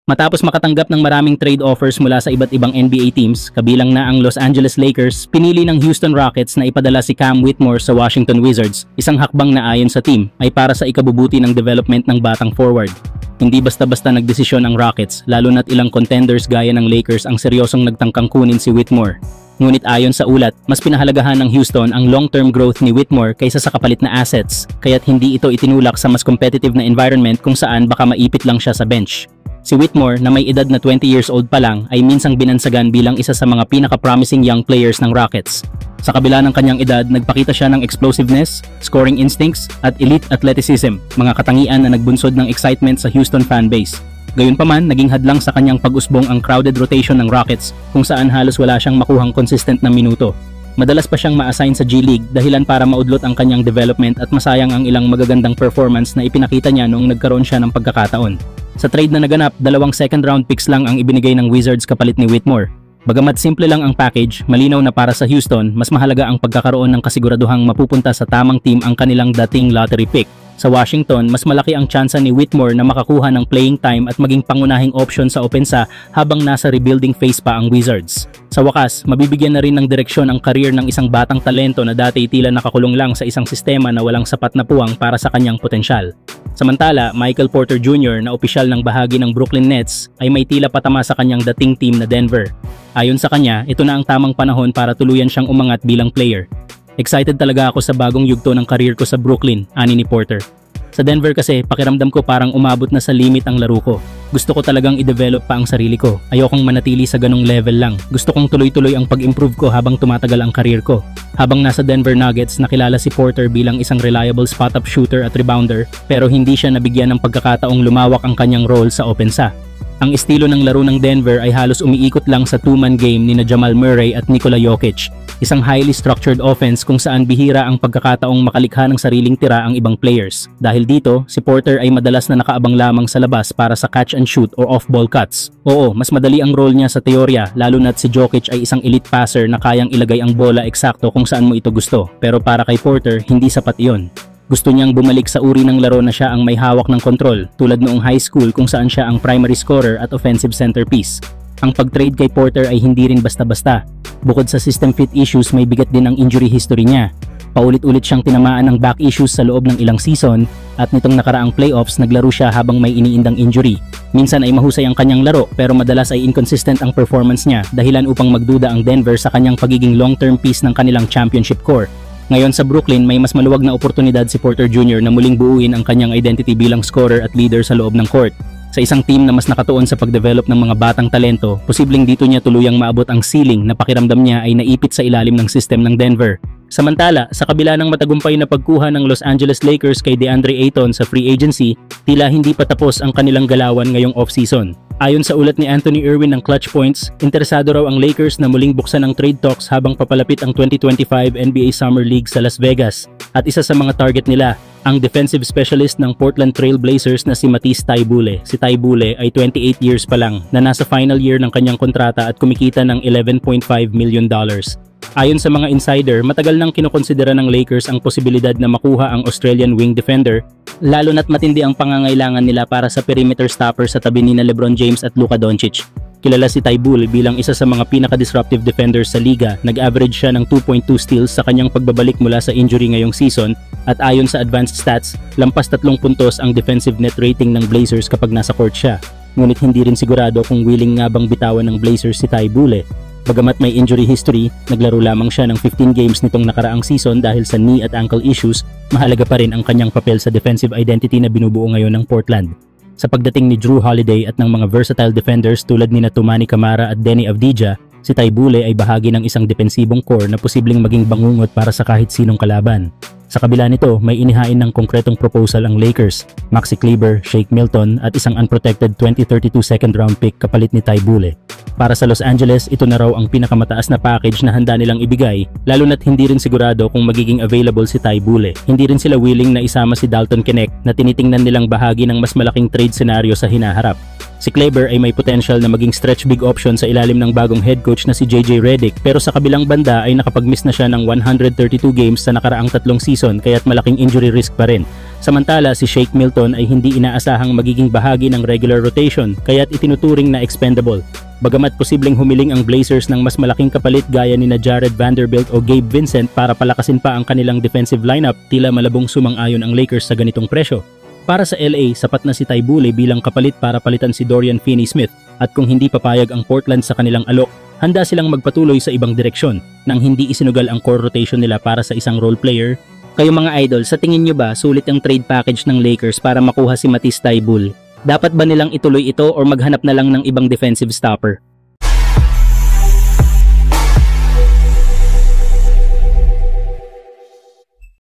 Matapos makatanggap ng maraming trade offers mula sa iba't ibang NBA teams, kabilang na ang Los Angeles Lakers, pinili ng Houston Rockets na ipadala si Cam Whitmore sa Washington Wizards, isang hakbang na ayon sa team ay para sa ikabubuti ng development ng batang forward. Hindi basta-basta nagdesisyon ang Rockets, lalo na't ilang contenders gaya ng Lakers ang seryosong nagtangkang kunin si Whitmore. Ngunit ayon sa ulat, mas pinahalagahan ng Houston ang long-term growth ni Whitmore kaysa sa kapalit na assets, kaya't hindi ito itinulak sa mas competitive na environment kung saan baka maipit lang siya sa bench. Si Whitmore na may edad na 20 years old pa lang ay minsang binansagan bilang isa sa mga pinaka-promising young players ng Rockets. Sa kabila ng kanyang edad, nagpakita siya ng explosiveness, scoring instincts, at elite athleticism, mga katangian na nagbunsod ng excitement sa Houston fanbase. Gayunpaman, naging hadlang sa kanyang pag-usbong ang crowded rotation ng Rockets kung saan halos wala siyang makuhang consistent na minuto. Madalas pa siyang ma-assign sa G League dahilan para maudlot ang kanyang development at masayang ang ilang magagandang performance na ipinakita niya noong nagkaroon siya ng pagkakataon. Sa trade na naganap, 2 second-round picks lang ang ibinigay ng Wizards kapalit ni Whitmore. Bagamat simple lang ang package, malinaw na para sa Houston, mas mahalaga ang pagkakaroon ng kasiguraduhang mapupunta sa tamang team ang kanilang dating lottery pick. Sa Washington, mas malaki ang tsansa ni Whitmore na makakuha ng playing time at maging pangunahing option sa opensa habang nasa rebuilding phase pa ang Wizards. Sa wakas, mabibigyan na rin ng direksyon ang career ng isang batang talento na dati tila nakakulong lang sa isang sistema na walang sapat na puwang para sa kanyang potensyal. Samantala, Michael Porter Jr. na opisyal ng bahagi ng Brooklyn Nets ay may tila patama sa kanyang dating team na Denver. Ayon sa kanya, ito na ang tamang panahon para tuluyan siyang umangat bilang player. Excited talaga ako sa bagong yugto ng career ko sa Brooklyn, ani ni Porter. Sa Denver kasi, pakiramdam ko parang umabot na sa limit ang laro ko. Gusto ko talagang i-develop pa ang sarili ko. Ayokong manatili sa ganong level lang. Gusto kong tuloy-tuloy ang pag-improve ko habang tumatagal ang career ko. Habang nasa Denver Nuggets, nakilala si Porter bilang isang reliable spot-up shooter at rebounder, pero hindi siya nabigyan ng pagkakataong lumawak ang kanyang role sa opensa. Ang estilo ng laro ng Denver ay halos umiikot lang sa two-man game ni Jamal Murray at Nikola Jokic, isang highly structured offense kung saan bihira ang pagkakataong makalikha ng sariling tira ang ibang players. Dahil dito, si Porter ay madalas na nakaabang lamang sa labas para sa catch and shoot o off-ball cuts. Oo, mas madali ang role niya sa teorya, lalo na't si Jokic ay isang elite passer na kayang ilagay ang bola eksakto kung saan mo ito gusto. Pero para kay Porter, hindi sapat iyon. Gusto niyang bumalik sa uri ng laro na siya ang may hawak ng kontrol, tulad noong high school kung saan siya ang primary scorer at offensive centerpiece. Ang pag-trade kay Porter ay hindi rin basta-basta. Bukod sa system fit issues, may bigat din ang injury history niya. Paulit-ulit siyang tinamaan ng back issues sa loob ng ilang season, at nitong nakaraang playoffs naglaro siya habang may iniindang injury. Minsan ay mahusay ang kanyang laro pero madalas ay inconsistent ang performance niya, dahilan upang magduda ang Denver sa kanyang pagiging long-term piece ng kanilang championship core. Ngayon sa Brooklyn, may mas maluwag na oportunidad si Porter Jr. na muling buuin ang kanyang identity bilang scorer at leader sa loob ng court. Sa isang team na mas nakatuon sa pagdevelop ng mga batang talento, posibleng dito niya tuluyang maabot ang ceiling na pakiramdam niya ay naipit sa ilalim ng system ng Denver. Samantala, sa kabila ng matagumpay na pagkuha ng Los Angeles Lakers kay DeAndre Ayton sa free agency, tila hindi pa tapos ang kanilang galawan ngayong off-season. Ayon sa ulat ni Anthony Irwin ng Clutch Points, interesado raw ang Lakers na muling buksan ang trade talks habang papalapit ang 2025 NBA Summer League sa Las Vegas. At isa sa mga target nila, ang defensive specialist ng Portland Trail Blazers na si Matisse Thybulle. Si Thybulle ay 28 years pa lang na nasa final year ng kanyang kontrata at kumikita ng $11.5 million. Ayon sa mga insider, matagal nang kinokonsidera ng Lakers ang posibilidad na makuha ang Australian wing defender, lalo na't matindi ang pangangailangan nila para sa perimeter stopper sa tabi ni LeBron James at Luka Doncic. Kilala si Thybulle bilang isa sa mga pinaka-disruptive defenders sa liga. Nag-average siya ng 2.2 steals sa kanyang pagbabalik mula sa injury ngayong season, at ayon sa advanced stats, lampas 3 puntos ang defensive net rating ng Blazers kapag nasa court siya. Ngunit hindi rin sigurado kung willing nga bang bitawan ng Blazers si Thybulle. Bagamat may injury history, naglaro lamang siya ng 15 games nitong nakaraang season dahil sa knee at ankle issues, mahalaga pa rin ang kanyang papel sa defensive identity na binubuo ngayon ng Portland. Sa pagdating ni Drew Holiday at ng mga versatile defenders tulad ni Toumani Camara at Denny Avdija, si Thybulle ay bahagi ng isang depensibong core na posibleng maging bangungot para sa kahit sinong kalaban. Sa kabila nito, may inihain ng konkretong proposal ang Lakers, Maxi Kleber, Shake Milton at isang unprotected 2032 second round pick kapalit ni Thybulle. Para sa Los Angeles, ito na raw ang pinakamataas na package na handa nilang ibigay, lalo na't hindi rin sigurado kung magiging available si Thybulle. Hindi rin sila willing na isama si Dalton Knecht na tinitingnan nilang bahagi ng mas malaking trade scenario sa hinaharap. Si Kleber ay may potential na maging stretch big option sa ilalim ng bagong head coach na si JJ Redick, pero sa kabilang banda ay nakapag-miss na siya ng 132 games sa nakaraang 3 season kaya't malaking injury risk pa rin. Samantala si Shake Milton ay hindi inaasahang magiging bahagi ng regular rotation kaya't itinuturing na expendable. Bagamat posibleng humiling ang Blazers ng mas malaking kapalit gaya ni na Jared Vanderbilt o Gabe Vincent para palakasin pa ang kanilang defensive lineup, tila malabong sumang-ayon ang Lakers sa ganitong presyo. Para sa LA, sapat na si Ty Bule bilang kapalit para palitan si Dorian Finney-Smith at kung hindi papayag ang Portland sa kanilang alok, handa silang magpatuloy sa ibang direksyon nang hindi isinugal ang core rotation nila para sa isang role player. Kayo mga idol, sa tingin nyo ba sulit ang trade package ng Lakers para makuha si Matisse Thybulle? Dapat ba nilang ituloy ito o maghanap na lang ng ibang defensive stopper?